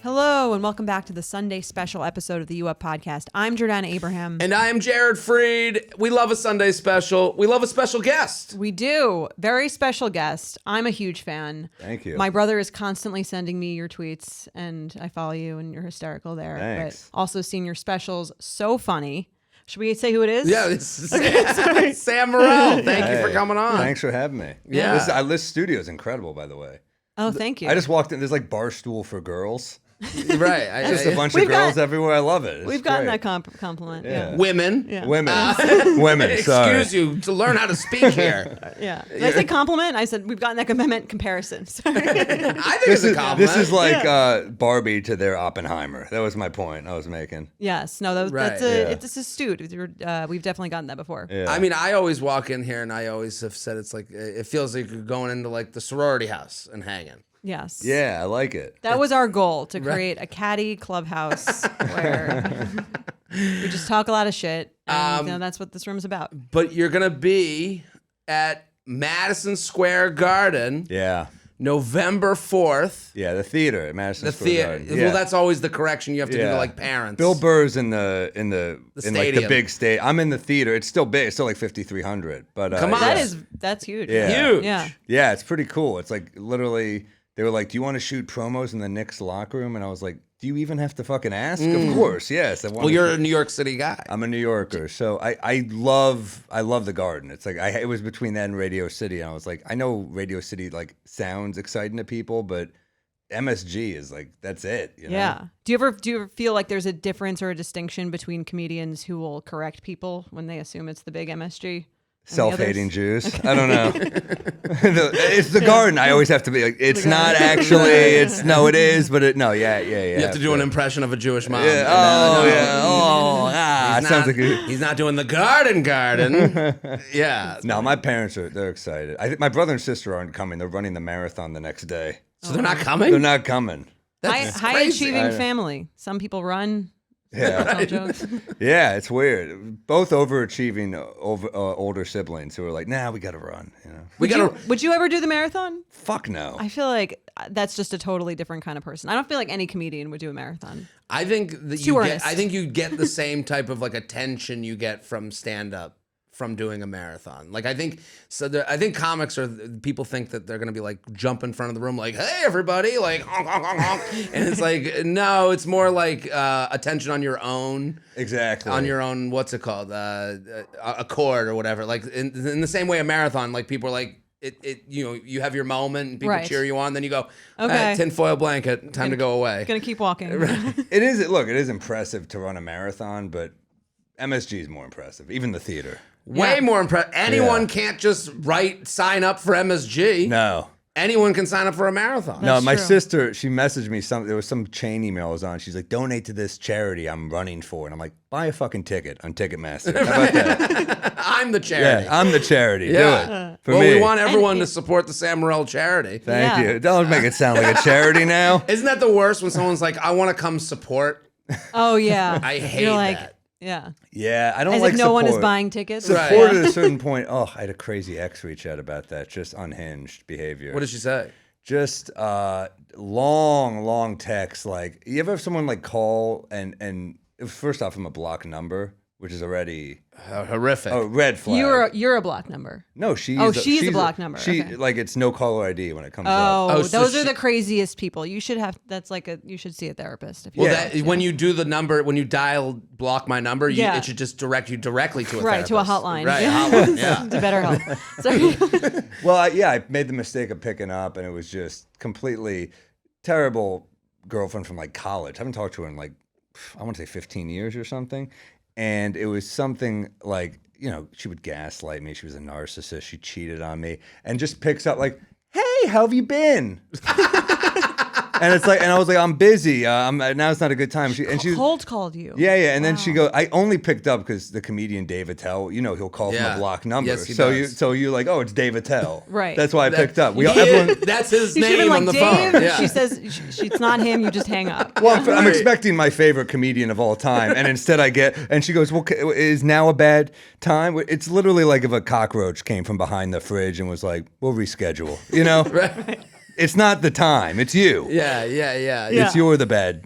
Hello, and welcome back to the Sunday special episode of the U Up Podcast. I'm Jordana Abraham. And I am Jared Freed. We love a Sunday special. We love a special guest. We do. Very special guest. I'm a huge fan. Thank you. My brother is constantly sending me your tweets, and I follow you, and you're hysterical there. Thanks. But also seen your specials. So funny. Should we say who it is? Yeah, it's Sam Morril. Thank you for coming on. Thanks for having me. Yeah. This studio is incredible, by the way. Oh, thank you. I just walked in. There's like bar stool for girls. Right. Just a bunch of girls everywhere. I love it. We've gotten that compliment. Yeah. Women. Yeah. Women. Women. Sorry. Excuse you to learn how to speak here. Yeah. Did I say compliment? I said we've gotten that compliment comparison. Sorry. I think it's a compliment. This is like Barbie to their Oppenheimer. That was my point I was making. Yes. No, that's it's astute. We've definitely gotten that before. Yeah. I mean, I always walk in here and I always have said it's like, it feels like you're going into like the sorority house and hanging. Yes. Yeah, I like it. That was our goal, to create a catty clubhouse where we just talk a lot of shit. And that's what this room's about. But you're going to be at Madison Square Garden. Yeah. November 4th. Yeah, the theater at Madison Square Garden. Yeah. Well, that's always the correction you have to do to like parents. Bill Burr's in like stadium. the big stage. I'm in the theater. It's still big. It's still like 5,300. But Come on. That's huge. Yeah. Huge. Yeah. Yeah, it's pretty cool. It's like literally, they were like, "Do you want to shoot promos in the Knicks locker room?" And I was like, "Do you even have to fucking ask?" Of course, yes. Well, you're a New York City guy. I'm a New Yorker, so I love the Garden. It's like it was between that and Radio City, and I was like, I know Radio City like sounds exciting to people, but MSG is like that's it. You know? Yeah. Do you ever feel like there's a difference or a distinction between comedians who will correct people when they assume it's the big MSG? Self-hating Jews. I don't know. It's the Garden. I always have to be like, it's not actually. It's no, it is, but it no. Yeah. You have to do an impression of a Jewish mom. Yeah. He's sounds not, like he's not doing the garden. Yeah. No, my parents they're excited. I think my brother and sister aren't coming. They're running the marathon the next day. So they're not coming? They're not coming. That's High crazy. achieving family. Some people run. Yeah. Tell jokes. Yeah, it's weird. Both overachieving older siblings who are like, nah, we got to run. You know, Would you ever do the marathon? Fuck no. I feel like that's just a totally different kind of person. I don't feel like any comedian would do a marathon. I think that you get the same type of like attention you get from stand up from doing a marathon. Like I think comics people think that they're gonna be like jump in front of the room like, hey everybody, like honk, honk, honk, honk. And it's like, no, it's more like attention on your own. Exactly. On your own, what's it called? Accord or whatever. Like in the same way a marathon, like people are like, you have your moment and people cheer you on, then you go, okay, tinfoil blanket, time to go away. Gonna keep walking. It is impressive to run a marathon, but MSG is more impressive. Even the theater. Way more impressive. Anyone can't just sign up for MSG. No. Anyone can sign up for a marathon. No, my true. sister, she messaged me there was some chain email I was on. She's like, donate to this charity I'm running for. And I'm like, buy a fucking ticket on Ticketmaster. How about that? I'm the charity. Yeah, I'm the charity. Yeah. Do it. For me. We want everyone to support the Sam Morril charity. Thank you. Don't make it sound like a charity now. Isn't that the worst when someone's like, I want to come support? Oh, yeah. I hate You're like, that. Yeah. Yeah, I don't As like if no support. one is buying tickets. Support at a certain point. Oh, I had a crazy ex reach out about that. Just unhinged behavior. What did she say? Just long text. Like, you ever have someone like call and first off, I'm a block number, which is already horrific. Oh, red flag. You're a block number. No, she's a block number. She Okay. like it's no caller ID when it comes up. Oh, so those are the craziest people. You should have. That's like you should see a therapist. If you when you do the number, when you dial block my number, it should just direct you directly to a therapist. to a hotline. Right, yeah. hotline. Yeah, to BetterHelp. Sorry. Well, I made the mistake of picking up, and it was just completely terrible girlfriend from like college. I haven't talked to her in like I want to say 15 years or something. And it was something like, she would gaslight me. She was a narcissist. She cheated on me and just picks up like, hey, how have you been? And it's like, and I was like, I'm busy. Now it's not a good time. She cold called you. Yeah. And then she goes, I only picked up because the comedian Dave Attell, he'll call from a block number. Yes, he does. You're like, oh, it's Dave Attell. Right. That's why I picked up. That's his You should have name been on the Dave. phone. Yeah. She says it's not him. You just hang up. Well, I'm expecting my favorite comedian of all time, and instead and she goes, well, is now a bad time? It's literally like if a cockroach came from behind the fridge and was like, we'll reschedule, Right. it's not the time. It's you. Yeah. You're the bad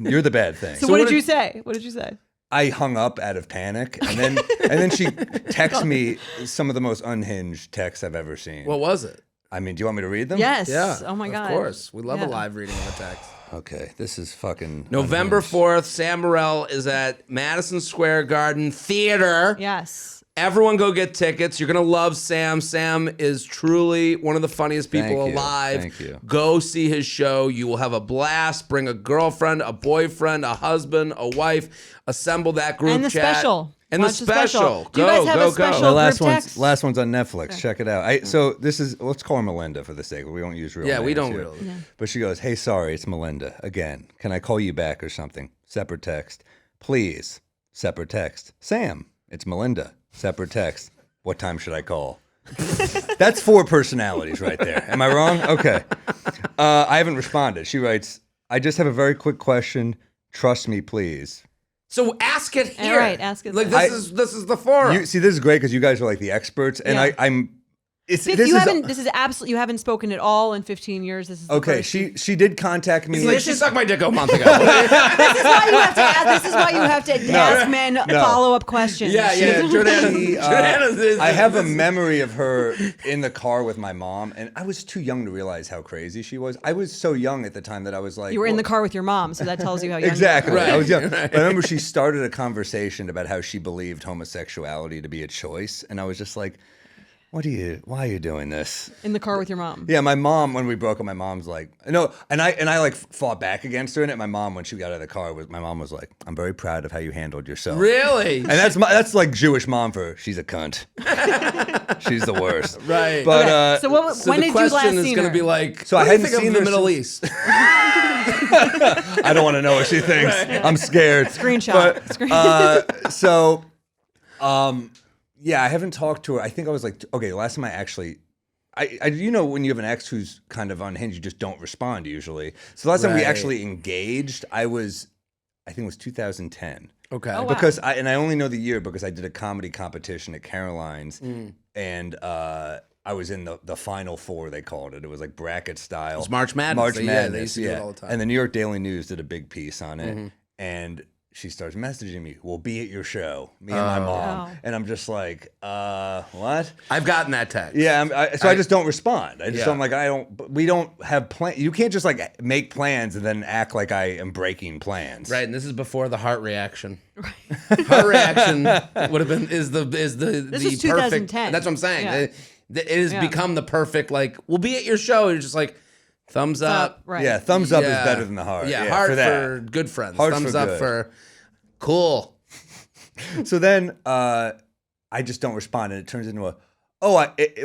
thing. So what did you say? What did you say? I hung up out of panic, and then she texted me some of the most unhinged texts I've ever seen. What was it? I mean, do you want me to read them? Yes. Yeah. Oh my God. Of course. We love a live reading of a text. Okay, this is fucking November unhinged. 4th, Sam Morril is at Madison Square Garden Theater. Yes. Everyone go get tickets. You're going to love Sam. Sam is truly one of the funniest people Thank you. alive. Thank you. Go see his show. You will have a blast. Bring a girlfriend, a boyfriend, a husband, a wife. Assemble that group And the chat. special. And Watch the special. Do you guys have a special The group text? last one's on Netflix. Check it out. So this is, let's call her Melinda for the sake of, we don't use real names. Yeah, we don't here. really. Yeah. But she goes, hey, sorry, it's Melinda. Again, can I call you back or something? Separate text. Please. Separate text. Sam, it's Melinda. Separate text. What time should I call? That's 4 personalities right there. Am I wrong? Okay. I haven't responded. She writes, I just have a very quick question. Trust me, please. So ask it here. All right, ask it Like there. this is the forum. See, this is great because you guys are like the experts, and Yeah. I'm. This This is absolutely. You haven't spoken at all in 15 years. This is the okay. first. She did contact me. He's like, she sucked my dick a month ago. This is why you have to ask. This is why you have to ask men follow-up questions. yeah. Jordana is. I have a memory of her in the car with my mom, and I was too young to realize how crazy she was. I was so young at the time that I was like, You were in the car with your mom, so that tells you how young Exactly. you are. I was young. But I remember she started a conversation about how she believed homosexuality to be a choice, and I was just like, why are you doing this? In the car with your mom. Yeah, my mom, when we broke up, my mom's like, no, and I like fought back against her, and my mom, when she got out of the car, my mom was like, I'm very proud of how you handled yourself. Really? And that's like Jewish mom for, she's a cunt. She's the worst. Right. But Okay. So when the did you last question is see going her? to be like, So what I do you hadn't think seen of the her Middle since- East? I don't want to know what she thinks. I'm scared. Screenshot. So, yeah, I haven't talked to her. I think I was like, okay, the last time I actually, you know, when you have an ex who's kind of unhinged, you just don't respond usually. So the last time we Right. actually engaged, I think it was 2010. Okay. Oh, wow. Because I only know the year because I did a comedy competition at Caroline's, and I was in the Final Four, they called it. It was like bracket style. It's March Madness. March They Madness, used to do it all the time. And the New York Daily News did a big piece on it, and she starts messaging me, we'll be at your show, me and my mom. Oh. And I'm just like, what? I've gotten that text. Yeah, so I just don't respond. Yeah. I'm like, we don't have plans. You can't just like make plans and then act like I am breaking plans. Right, and this is before the heart reaction. Heart reaction would have been is the This the is perfect. 2010. That's what I'm saying. Yeah. It has Yeah. become the perfect like. We'll be at your show. You're just like, thumbs up. Right. Yeah, thumbs up Yeah. is better than the heart. Yeah, heart for that. for good friends. Hearts Thumbs for up good. for cool. So then I just don't respond, and it turns into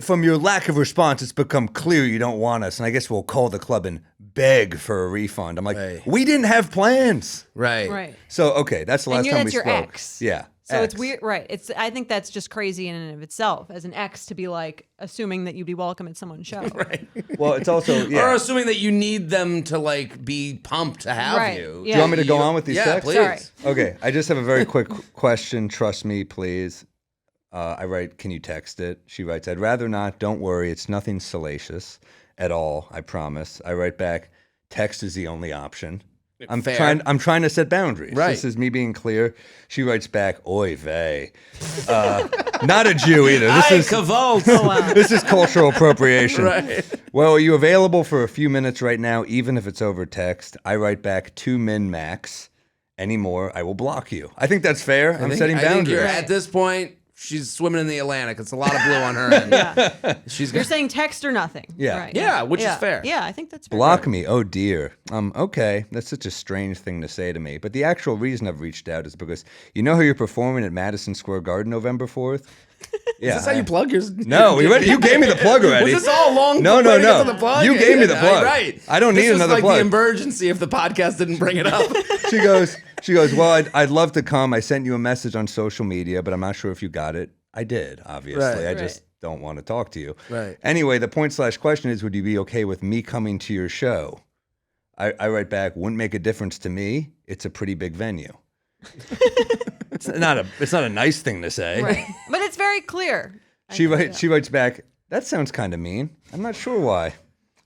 from your lack of response, it's become clear you don't want us, and I guess we'll call the club and beg for a refund. I'm like, Right. we didn't have plans. Right. Right. So, okay, that's the last time that's we your spoke. ex. Yeah. So ex. it's weird, right? I think that's just crazy in and of itself as an ex to be like assuming that you'd be welcome at someone's show. Right. Well, it's also, yeah. Or assuming that you need them to like be pumped to have Right. you. Yeah. Do you want me to go on with these Yeah, texts? please. Sorry. Okay, I just have a very quick question. Trust me, please. I write, can you text it? She writes, I'd rather not. Don't worry. It's nothing salacious at all. I promise. I write back, text is the only option. I'm Fair. trying to set boundaries. Right. This is me being clear. She writes back, oy vey. Not a Jew either. This is cultural appropriation. Right. Well, are you available for a few minutes right now, even if it's over text? I write back 2 min max. Any more, I will block you. I think that's fair. I'm setting I think boundaries. you're at this point. She's swimming in the Atlantic. It's a lot of blue on her end. Yeah. She's You're saying text or nothing. Yeah. Right. Yeah, which is fair. Yeah, I think that's fair. Block me. Oh dear. Okay. That's such a strange thing to say to me. But the actual reason I've reached out is because you know how you're performing at Madison Square Garden November 4th? Yeah. Is this how you plug yours? No, you gave me the plug already. Was this all long? No. way to get to the plug? You gave me the plug. Right. I don't need This was another like plug. the emergency if the podcast didn't bring it up. She goes, well, I'd love to come. I sent you a message on social media, but I'm not sure if you got it. I did, obviously. Right. I just don't want to talk to you. Right. Anyway, the point/question is, would you be okay with me coming to your show? I write back, wouldn't make a difference to me. It's a pretty big venue. It's not a nice thing to say. Right. But it's very clear. She writes back, that sounds kind of mean. I'm not sure why.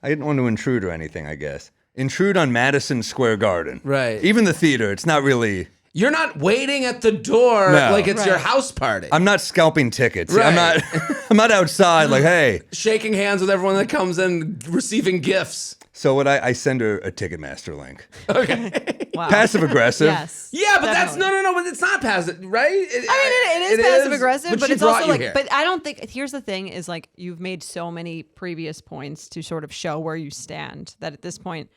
I didn't want to intrude or anything, I guess. Intrude on Madison Square Garden. Right. Even the theater, it's not really... You're not waiting at the door like it's your house party. I'm not scalping tickets. Right. I'm not outside like, hey. Shaking hands with everyone that comes in, receiving gifts. So what I send her a Ticketmaster link. Okay. Wow. Passive aggressive. Yes. Yeah, but definitely. that's no, but it's not passive, right? It is passive aggressive, but she it's also brought you here. but I don't think, here's the thing is like, you've made so many previous points to sort of show where you stand that at this point,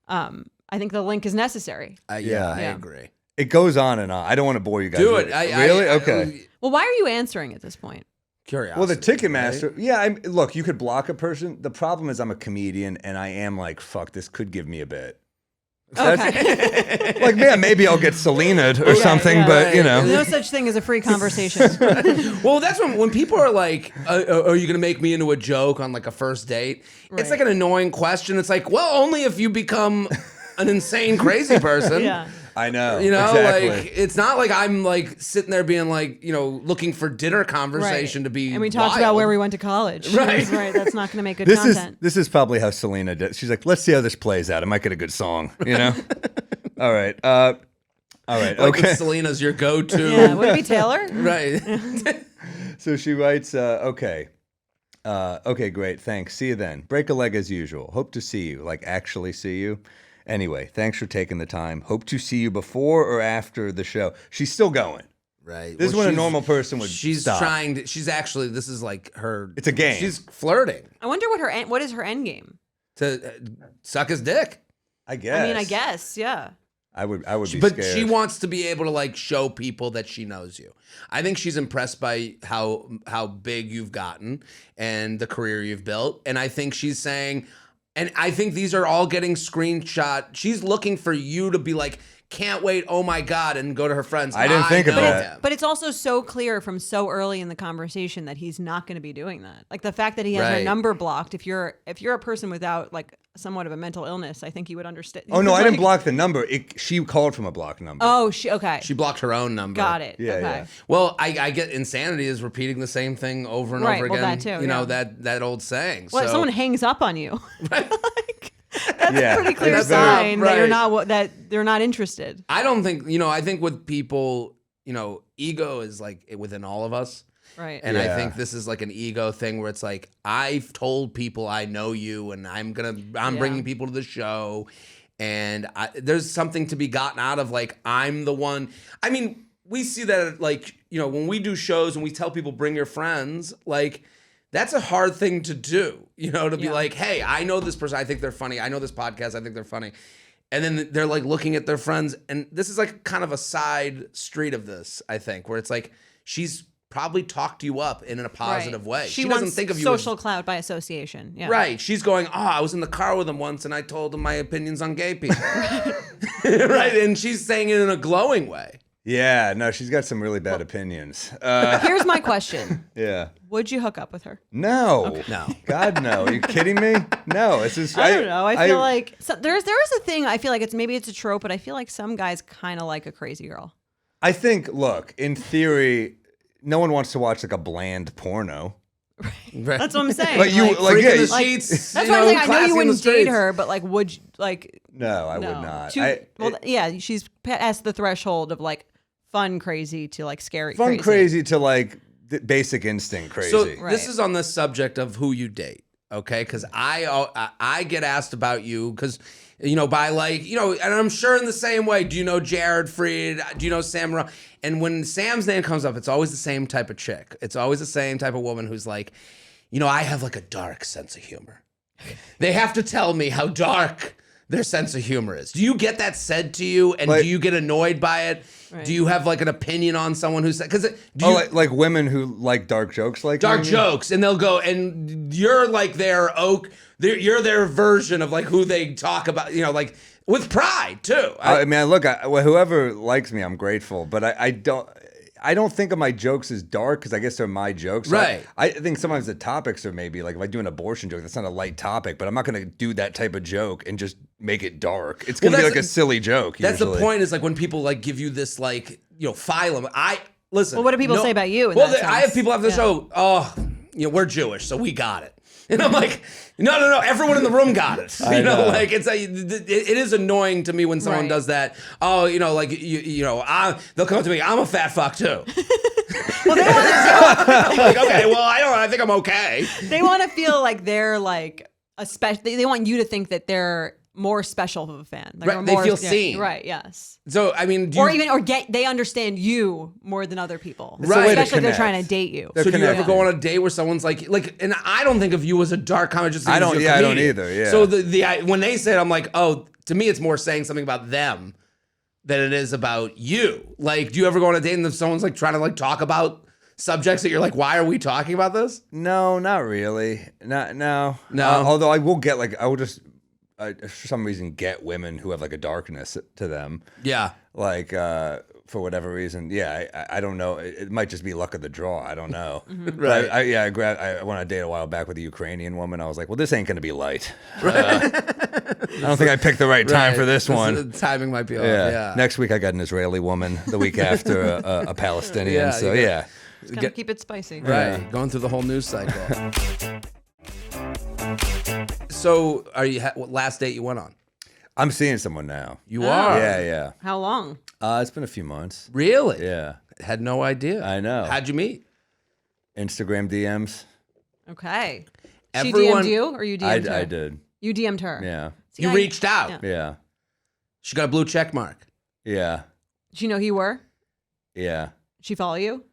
I think the link is necessary. Yeah, I agree. It goes on and on. I don't want to bore you guys. Do it. Really? Okay. Well, why are you answering at this point? Curiosity. Well, the Ticketmaster, look, you could block a person. The problem is I'm a comedian and I am like, fuck, this could give me a bit. Okay. Like, man, maybe I'll get Selena-'d or something, but you know. No such thing as a free conversation. Well, that's when people are like, are you going to make me into a joke on like a first date? It's like an annoying question. It's like, well, only if you become an insane, crazy person. Yeah. I know. You know, exactly. like it's not like I'm like sitting there being like, you know, looking for dinner conversation to be. And we talked about where we went to college. Right. Right. That's not going to make good This content. is probably how Selena did. She's like, let's see how this plays out. I might get a good song, you know? All right. All right. Like Okay. Selena's your go-to. Yeah. Would it be Taylor? Right. So she writes, okay, great. Thanks. See you then. Break a leg as usual. Hope to see you. Like actually see you. Anyway, thanks for taking the time. Hope to see you before or after the show. She's still going. Right. This is when a normal person would She's stop. trying to, she's actually, this is like her. It's a game. She's flirting I wonder what is her end game? to suck his dick. I guess. I mean, I guess, yeah. I would be But scared. she wants to be able to like show people that she knows you. I think she's impressed by how big you've gotten and the career you've built. And I think she's saying, and I think these are all getting screenshot. She's looking for you to be like, can't wait, oh my God, and go to her friends. I didn't think of know that. him. But it's also so clear from so early in the conversation that he's not going to be doing that. Like the fact that he has her Right. number blocked. If you're a person without like somewhat of a mental illness, I think you would understand. Oh, no, I Like- didn't block the number. She called from a blocked number. Oh, okay. She blocked her own number. Got it. Yeah, okay. yeah. Well, I get insanity is repeating the same thing over and Right, over well, again. that too, you know, yeah. that old saying. Well, if So- someone hangs up on you, like, that's Yeah, a pretty clear that's very- sign that you're right. that they're not interested. I don't think, I think with people, ego is like within all of us. Right. And I Yeah. think this is like an ego thing where it's like, I've told people I know you and I'm bringing people to the show. And there's something to be gotten out of like, I'm the one. I mean, we see that like, when we do shows and we tell people bring your friends, like that's a hard thing to do, to be like, hey, I know this person. I think they're funny. I know this podcast. I think they're funny. And then they're like looking at their friends. And this is like kind of a side street of this, I think, where it's like, she's probably talked you up in a positive way. She doesn't wants think of you social as, clout by association. Yeah. right. She's going, I was in the car with him once and I told him my opinions on gay people. Right. And she's saying it in a glowing way. Yeah, no, she's got some really bad opinions. Here's my question: Yeah. would you hook up with her? No. No. God, no. Are you kidding me? No. It's just, I don't know. I feel like there is a thing. I feel like maybe it's a trope, but I feel like some guys kind of like a crazy girl. I think, look, in theory, no one wants to watch like a bland porno. Right. That's what I'm saying. But you, like, Freak yeah, in the like, sheets. That's what I'm saying. I know classy in you the wouldn't date streets. her, but like, would you, like? no, I No. would not. She's past the threshold of like fun crazy to like scary Fun crazy. crazy to like basic instinct crazy. So Right. this is on the subject of who you date, okay? Because I get asked about you because by like and I'm sure in the same way. Do you know Jared Freed? Do you know Sam? And when Sam's name comes up, it's always the same type of chick. It's always the same type of woman who's like, I have like a dark sense of humor. They have to tell me how dark their sense of humor is. Do you get that said to you, and Like- do you get annoyed by it? Right. Do you have like an opinion on someone who's because like women who like dark jokes, like dark me? jokes, and they'll go, and you're like you're their version of like who they talk about, like with pride too. I mean, look, whoever likes me, I'm grateful, but I don't think of my jokes as dark because I guess they're my jokes. So Right. I think sometimes the topics are maybe like if I do an abortion joke, that's not a light topic, but I'm not going to do that type of joke and just make it dark. It's going to be like a silly joke. That's usually. the point. Is like when people like give you this like phylum. Listen. Well, what do people say about you in Well, that I have sense? people after the Yeah. show. Oh, we're Jewish, so we got it. And I'm like, no, everyone in the room got it. You know, like it is annoying to me when someone does that. Oh, like they'll come up to me. I'm a fat fuck too. Well, they want I'm like, okay, well, I think I'm okay. They want to feel like they're like a special. They want you to think that they're more special of a fan. Like, Right, they feel seen. Right. Yes. So I mean, they understand you more than other people. Right. Especially if they're trying to date you. So do you ever go on a date where someone's like, and I don't think of you as a dark comic. Just I don't either. Yeah. So when they say it, I'm like, oh, to me, it's more saying something about them than it is about you. Like, do you ever go on a date and if someone's like trying to like talk about subjects that you're like, why are we talking about this? No, not really. No. Although I will get like, I will just for some reason get women who have like a darkness to them. Yeah. Like for whatever reason. Yeah, I don't know. It might just be luck of the draw. I don't know. Right. I went on a date a while back with a Ukrainian woman. I was like, well, this ain't going to be light. Right. I don't think I picked the right time for this one. The timing might be off. Yeah. Next week I got an Israeli woman. The week after a Palestinian. Yeah, so yeah. Just gotta keep it spicy. Right. Going through the whole news cycle. So, what last date you went on? I'm seeing someone now. You are? Yeah. How long? It's been a few months. Really? Yeah. Had no idea. I know. How'd you meet? Instagram DMs. Okay. Everyone, she DM'd you or you DM'd her? I did. You DM'd her? Yeah. See, you reached out? Yeah. She got a blue check mark? Yeah. Did she know who you were? Yeah. Did she follow you?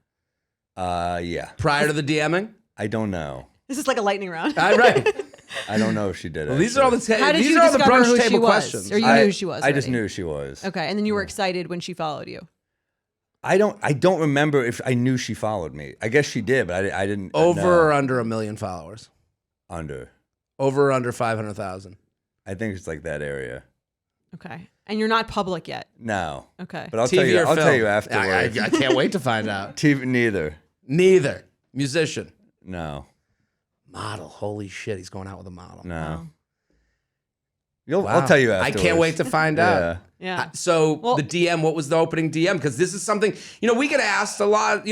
Yeah. Prior to the DMing? I don't know. This is like a lightning round. Right. I don't know if she did it. Well, these are all the How did these you are all the discover brunch who she table was? questions. Or you knew who she was I just already? knew who she was. Okay, and then you were excited when she followed you. I don't remember if I knew she followed me. I guess she did, but I didn't. Over know. or under 1 million followers? Under. Over or under 500,000? I think it's like that area. Okay, and you're not public yet. No. Okay, But I'll TV tell you. or I'll film? tell you afterwards. I can't wait to find out. TV, neither. Neither. Musician. No. Model. Holy shit, he's going out with a model. No. Wow. I'll tell you I afterwards. can't wait to find out. yeah. So the DM, what was the opening DM? Because this is something, we get asked a lot,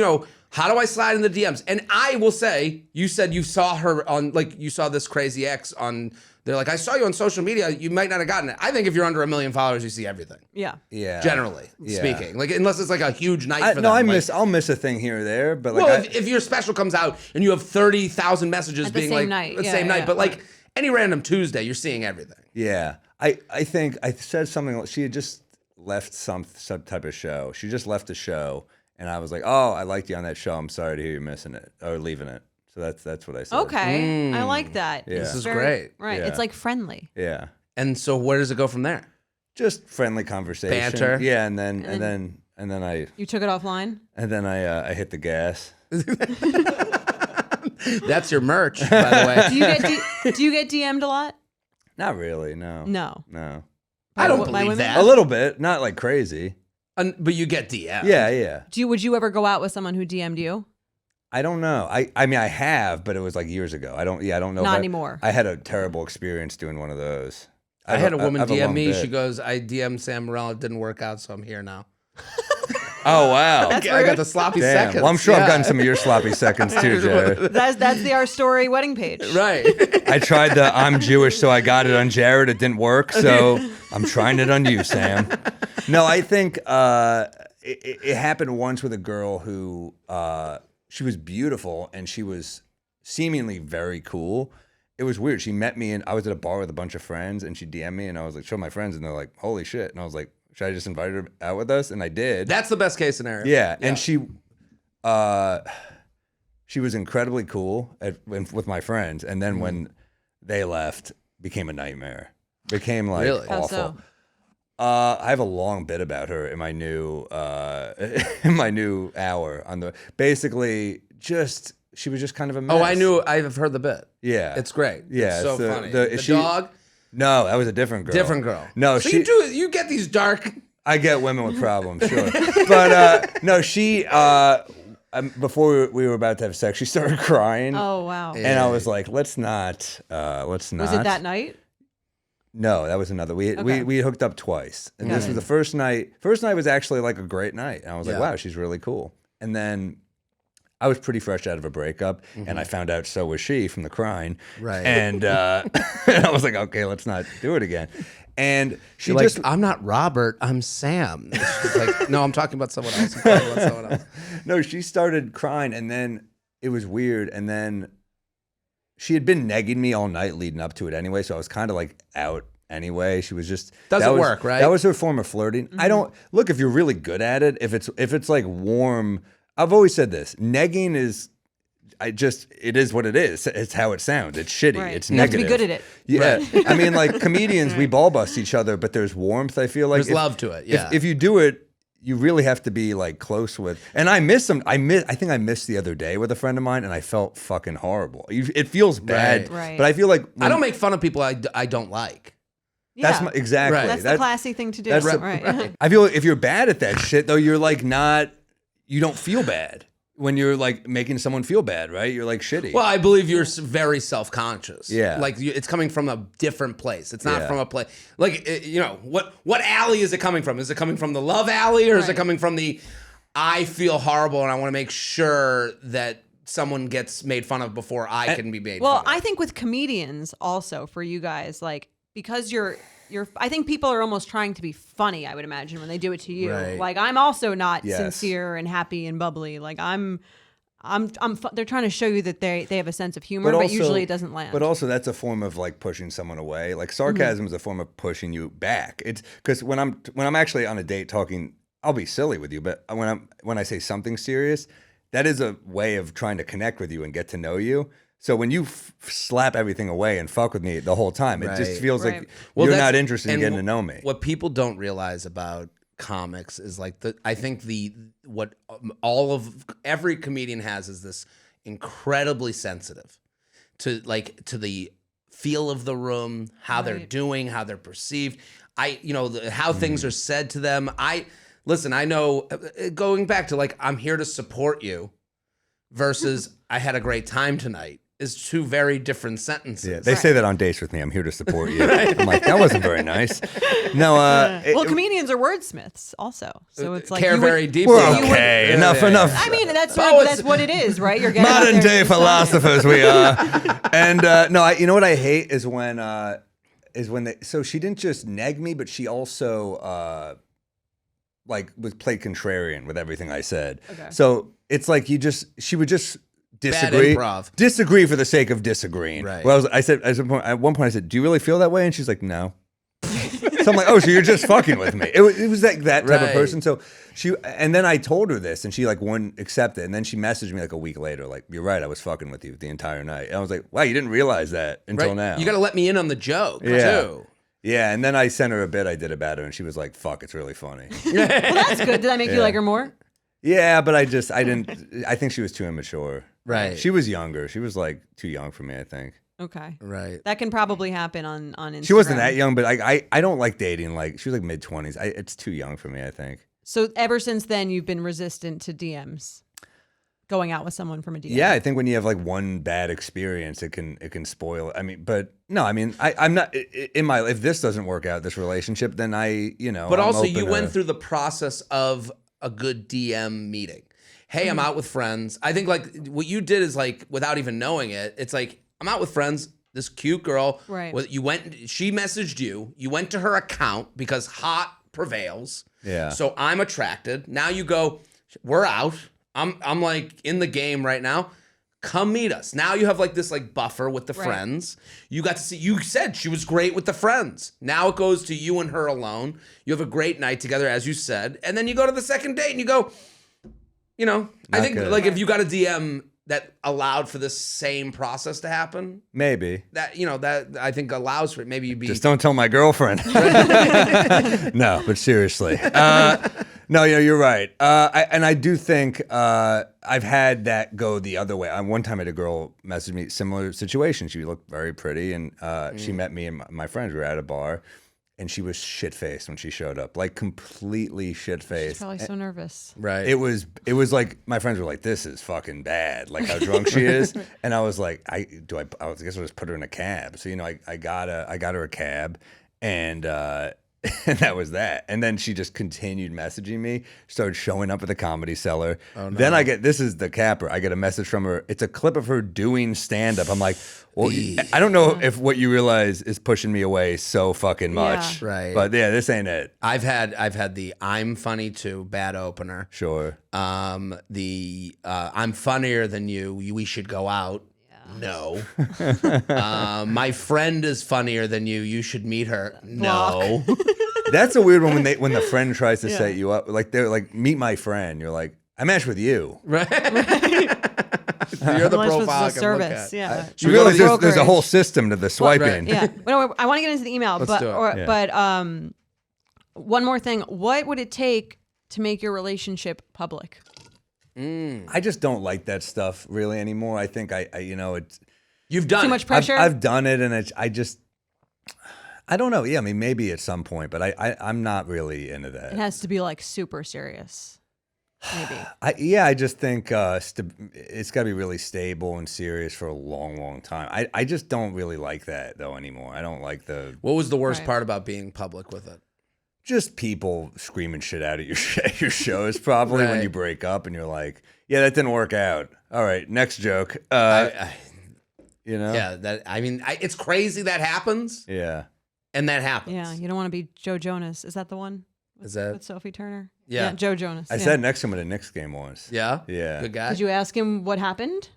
how do I slide in the DMs? And I will say, you said you saw her on, like, you saw this crazy ex on, they're like, I saw you on social media. You might not have gotten it. I think if you're under 1 million followers, you see everything. Yeah. Yeah. Generally speaking. Like, unless it's like a huge night for them. No, Like, I'll miss a thing here or there, but like. well, if your special comes out and you have 30,000 messages At the being same like, night. the Yeah, same yeah, night, but yeah. like any random Tuesday, you're seeing everything. Yeah. I think I said something. She had just left some type of show. She just left a show, and I was like, "Oh, I liked you on that show. I'm sorry to hear you're missing it or leaving it." So that's what I said. Okay, I like that. Yeah. This is Very- great. Right, Yeah. it's like friendly. Yeah. And so where does it go from there? Just friendly conversation. Banter. Yeah, and then I You took it offline. I hit the gas. That's your merch, by the way. Do you get DM'd a lot? Not really. No. No. I don't By believe women? that. A little bit, not like crazy. But you get DM. Yeah. Would you ever go out with someone who DM'd you? I don't know. I mean, I have, but it was like years ago. I don't know. Not if anymore. I had a terrible experience doing one of those. I had a woman have a DM long me. bit. She goes, I DM'd Sam Morril. It didn't work out, so I'm here now. Oh wow! That's I got rude. the sloppy Damn. seconds. Well, I'm sure Yeah. I've gotten some of your sloppy seconds too, Jared. That's the Our Story wedding page. Right. I tried the I'm Jewish, so I got it on Jared. It didn't work, so I'm trying it on you, Sam. No, I think it happened once with a girl who she was beautiful and she was seemingly very cool. It was weird. She met me and I was at a bar with a bunch of friends and she DM'd me and I was like, show my friends. And they're like, holy shit. And I was like, should I just invite her out with us? And I did. That's the best case scenario. Yeah. And she was incredibly cool with my friends. And then when they left, became a nightmare. Became like Really? How awful. so? I have a long bit about her in my new hour on the basically just she was just kind of a mess. Oh, I've heard the bit. Yeah. It's great. Yeah, It's so the- funny. the- The she- dog? No, that was a different girl. Different girl. No, so she you get these dark. I get women with problems, sure. But no, she before we were about to have sex, she started crying. Oh wow. Yeah. And I was like, let's not. Was it that night? No, that was another. We hooked up twice, and this was the first night. First night was actually like a great night, and I was like, Yeah. wow, she's really cool. And then I was pretty fresh out of a breakup, and I found out so was she from the crying. Right. And, and I was like, okay, let's not do it again. And she You're just, like, I'm not Robert, I'm Sam. She's like, no, I'm talking about someone else. I'm talking about someone else. no, she started crying, and then it was weird. And then she had been negging me all night leading up to it anyway, so I was kind of like out anyway. She was just Doesn't work, right? That was her form of flirting. I don't look if you're really good at it. If it's like warm, I've always said this. Negging is, it is what it is. It's how it sounds. It's shitty. Right. It's you negative. have to be good at it. Yeah, Right. I mean, like comedians, we ball bust each other, but there's warmth. I feel like There's love to it. Yeah. If you do it, you really have to be like close with. And I miss them. I think I missed the other day with a friend of mine, and I felt fucking horrible. It feels bad, Right. but I feel like I don't make fun of people I don't like. That's Yeah. exactly. Right. That's the classy thing to do. that's the- right. I feel like if you're bad at that shit, though, you're like not. You don't feel bad when you're like making someone feel bad, right? You're like shitty. Well, I believe you're very self-conscious. Yeah. Like it's coming from a different place. It's not Yeah. from a place like what alley is it coming from? Is it coming from the love alley, or is it Right. coming from the I feel horrible and I want to make sure that someone gets made fun of before I can be made Well, fun of? I think with comedians also for you guys, like because you're I think people are almost trying to be funny, I would imagine, when they do it to you. Right. Like I'm also not Yes. sincere and happy and bubbly. Like they're trying to show you that they have a sense of humor, but usually it doesn't land. But also, that's a form of like pushing someone away. Like sarcasm is a form of pushing you back. It's because when I'm actually on a date talking, I'll be silly with you, but when I say something serious, that is a way of trying to connect with you and get to know you. So when you slap everything away and fuck with me the whole time, it just Right. feels Right. like Well, you're that's- not interested in and getting to know me. What people don't realize about comics is like I think what every comedian has is this incredibly sensitive to the feel of the room, how they're Right. doing, how they're perceived. How things are said to them. Listen, I know going back to like, I'm here to support you versus I had a great time tonight is two very different sentences. Yeah, they say that on dates with me. I'm here to support you. I'm like, that wasn't very nice. No, well, comedians are wordsmiths also, so it's like care you would- very deeply. we're about it. okay. Yeah, enough, yeah, enough. I mean, that's Poets- what it is, right? You're getting out Modern there day and doing philosophers we are. And no, you know what I hate is when they. So she didn't just neg me, but she also played contrarian with everything I said. Okay. So it's like she would just disagree. improv. Disagree for the sake of disagreeing. Right. Well, I said at one point I said, "Do you really feel that way?" And she's like, "No." So I'm like, "Oh, so you're just fucking with me?" It was like that type of Right. person. So and then I told her this, and she like wouldn't accept it. And then she messaged me like a week later, like, "You're right, I was fucking with you the entire night." And I was like, "Wow, you didn't realize that until Right? now." You got to let me in on the joke Yeah. too. Yeah, and then I sent her a bit I did about her, and she was like, "Fuck, it's really funny." Well, that's good. Did that make you Yeah. like her more? Yeah, but I didn't. I think she was too immature. Right. She was younger. She was like too young for me, I think. Okay. Right. That can probably happen on Instagram. She wasn't that young, but I don't like dating. Like she was like mid-20s. It's too young for me, I think. So ever since then, you've been resistant to DMs, going out with someone from a DM. Yeah, I think when you have like one bad experience, it can spoil it. I mean, but no, I mean, I'm not if this doesn't work out, this relationship, then But I'm also, open you to- went through the process of a good DM meeting. Hey, I'm out with friends. I think like what you did is like without even knowing it, it's like I'm out with friends. This cute girl. Right. She messaged you. You went to her account because hot prevails. Yeah. So I'm attracted. Now you go. We're out. I'm like in the game right now. Come meet us. Now you have like this like buffer with the Right. friends. You got to see, you said she was great with the friends. Now it goes to you and her alone. You have a great night together, as you said. And then you go to the second date and you go, I Not think good. like if you got a DM that allowed for this same process to happen, maybe. that, that I think allows for it. Maybe you'd be. Just don't tell my girlfriend. No, but seriously. No, you're right. I do think I've had that go the other way. One time I had a girl message me, similar situation. She looked very pretty, and she met me and my friends. We were at a bar, and she was shit-faced when she showed up, like completely shit-faced. She's probably so nervous. Right. It was like my friends were like, "This is fucking bad." Like how drunk she is, and I was like, I guess I'll just put her in a cab. So I got her a cab, and And that was that. And then she just continued messaging me, started showing up at the Comedy Cellar. Oh, no. Then this is the capper. I get a message from her. It's a clip of her doing stand-up. I'm like, well, I don't know if what you realize is pushing me away so fucking much. Yeah. Right. But yeah, this ain't it. I've had the I'm funny too bad opener. Sure. The I'm funnier than you. We should go out. No. My friend is funnier than you. You should meet her. No. That's a weird one when the friend tries to set you up. Like they're like, meet my friend. You're like, I matched with you. Right. You're the Unless profile I it's can a look service. at. Yeah. You realize there's a whole system to the swiping. Right. Yeah. But I want to get into the email. Let's do it. But one more thing. What would it take to make your relationship public? I just don't like that stuff really anymore. I think it's You've done too it. much pressure. I've done it, and I don't know. Yeah, I mean maybe at some point, but I'm not really into that. It has to be like super serious. Maybe. I just think it's got to be really stable and serious for a long, long time. I just don't really like that though anymore. I don't like What was the worst Right. part about being public with it? just people screaming shit out at your shows. Probably when Right. you break up and you're like, yeah, that didn't work out. All right, next joke. You know? Yeah, it's crazy that happens, Yeah. and that happens. Yeah, you don't want to be Joe Jonas. Is that the one? Is that? With Sophie Turner? Yeah. Joe Jonas. I yeah. sat next to him at a Knicks game once. Yeah. Yeah. Good guy. Did you ask him what happened?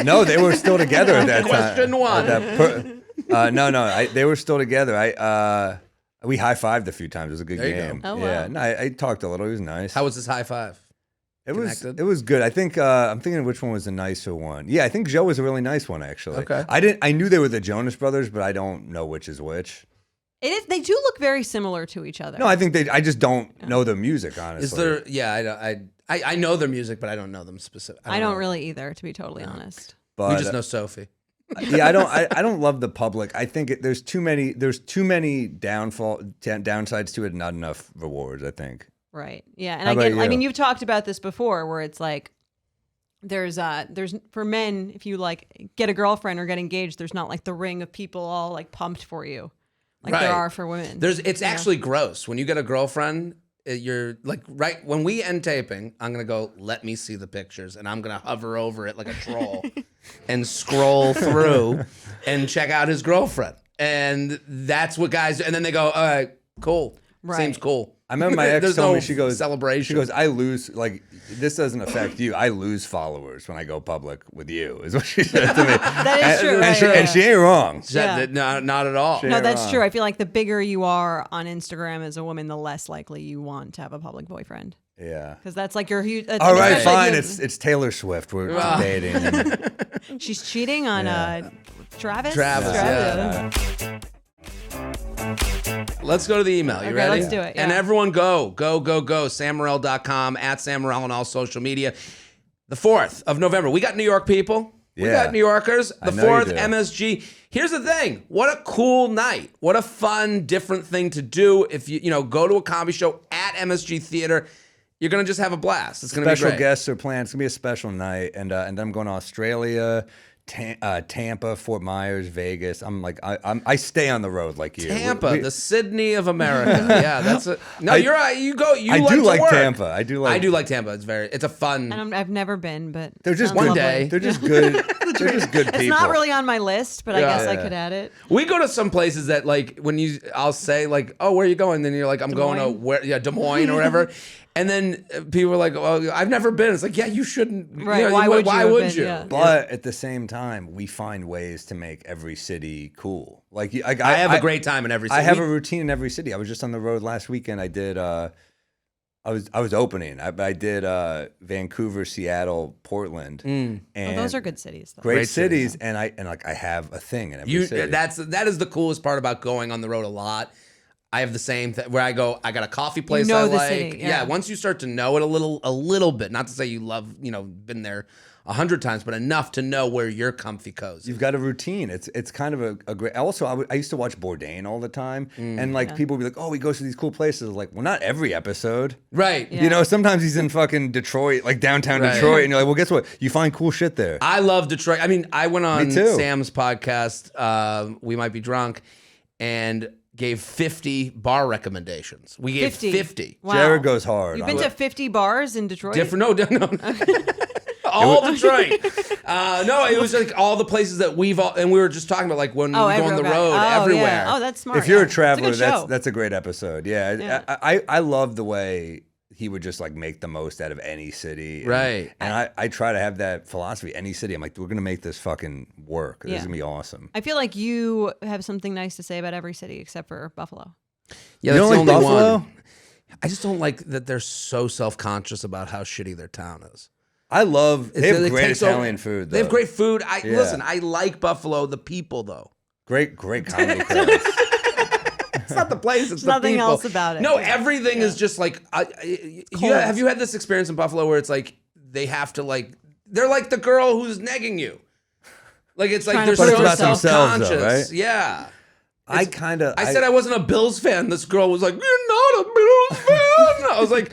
No, they were still together at that time. Question one. No. They were still together. We high-fived a few times. It was a good There you game. go. Oh, wow. Yeah. No, I talked a little. He was nice. How was this high five? It Connected? was good. I think I'm thinking of which one was the nicer one. Yeah, I think Joe was a really nice one actually. Okay. I knew they were the Jonas Brothers, but I don't know which is which. It is. They do look very similar to each other. No, I think I just don't know their music, honestly. Is there? Yeah, I know their music, but I don't know them specifically. I don't know. really either, to be totally honest. But We just know Sophie. yeah, I don't love the public. I think there's too many downsides to it, not enough rewards, I think. Right. Yeah. And How about I you? mean, you've talked about this before where it's like there's for men, if you like get a girlfriend or get engaged, there's not like the ring of people all like pumped for you like Right. there are for women. It's actually gross when you get a girlfriend. You're like, right when we end taping, I'm gonna go, let me see the pictures, and I'm gonna hover over it like a troll and scroll through and check out his girlfriend, and that's what guys do. And then they go, all right, cool, Right. seems cool. I remember my ex There's told no me, she goes, celebration. I lose, like, this doesn't affect you. I lose followers when I go public with you, is what she said to me. That is true. And, right, she, yeah. and she ain't wrong. Yeah. Not at all. No, that's wrong. true. I feel like the bigger you are on Instagram as a woman, the less likely you want to have a public boyfriend. Yeah. Because that's like your huge. All right, especially fine. you- It's Taylor Swift. We're dating. she's cheating on Travis. Travis, yeah. Let's go to the email. You Okay, ready? let's do it, And yeah. everyone go. SamMorril.com, @SamMorril on all social media. The 4th of November. We got New York people. We Yeah. got New Yorkers. The I know you 4th, do. MSG. Here's the thing. What a cool night. What a fun, different thing to do. If you go to a comedy show at MSG Theater, you're going to just have a blast. It's going to be Special great. guests are planned. It's gonna be a special night, and then I'm going to Australia, Tampa, Fort Myers, Vegas. I stay on the road like you. Tampa, We- the Sydney of America. Yeah, that's it. No, you're right. You go. You I like do to like work. Tampa. I do like Tampa. It's a fun. And I've never been, but They're just sounds One lovely. day. They're just good. They're just good people. It's not really on my list, but I Yeah. guess I Yeah. could add it. We go to some places that like I'll say like, oh, where are you going? Then you're like, I'm going to Des Moines or whatever. And then people are like, oh, I've never been. It's like, yeah, you shouldn't. Right, why would you have been? you? Yeah. But at the same time, we find ways to make every city cool. Like I have a great time in every city. I have a routine in every city. I was just on the road last weekend. I did. I was opening. I did Vancouver, Seattle, Portland, and Those are good cities, though. great cities. cities. And I have a thing in every city. That is the coolest part about going on the road a lot. I have the same thing where I go, I got a coffee place know I the like. city, yeah. Once you start to know it a little bit, not to say you love, been there 100 times, but enough to know where you're comfy cozy. You've got a routine. It's kind of a great. Also, I used to watch Bourdain all the time, and like people would be like, "Oh, he goes to these cool places." Like, well, not every episode. Right. Yeah. Sometimes he's in fucking Detroit, like downtown Right. Detroit, and you're like, "Well, guess what? You find cool shit there." I love Detroit. I mean, I went on Me too. Sam's podcast, We Might Be Drunk, and gave 50 bar recommendations. We gave 50. Wow. Jared goes hard. You've been to 50 bars in Detroit? No. All Detroit. No, it was like all the places that and we were just talking about like when we go on the road everywhere. Yeah. Oh, that's smart. If you're a It's traveler, good show. that's a great episode. Yeah. I love the way he would just like make the most out of any city. Right. And I try to have that philosophy. Any city, I'm like, we're going to make this fucking work. This is going to be awesome. I feel like you have something nice to say about every city except for Buffalo. Yeah, You that's don't the like only Buffalo? one. I just don't like that they're so self-conscious about how shitty their town is. They have It great takes Italian food, though. They have great food. Listen, I like Buffalo, the people, though. Great comedy crowds. It's not the place, it's the nothing people. else about it. No, Yeah. everything is just like, have you had this experience in Buffalo where it's like, they have to like, they're like the girl who's negging you. Like, it's like, Trying they're to so prove herself. self-conscious. Though, right? Yeah. I said I wasn't a Bills fan. This girl was like, "You're not a Bills fan." I was like,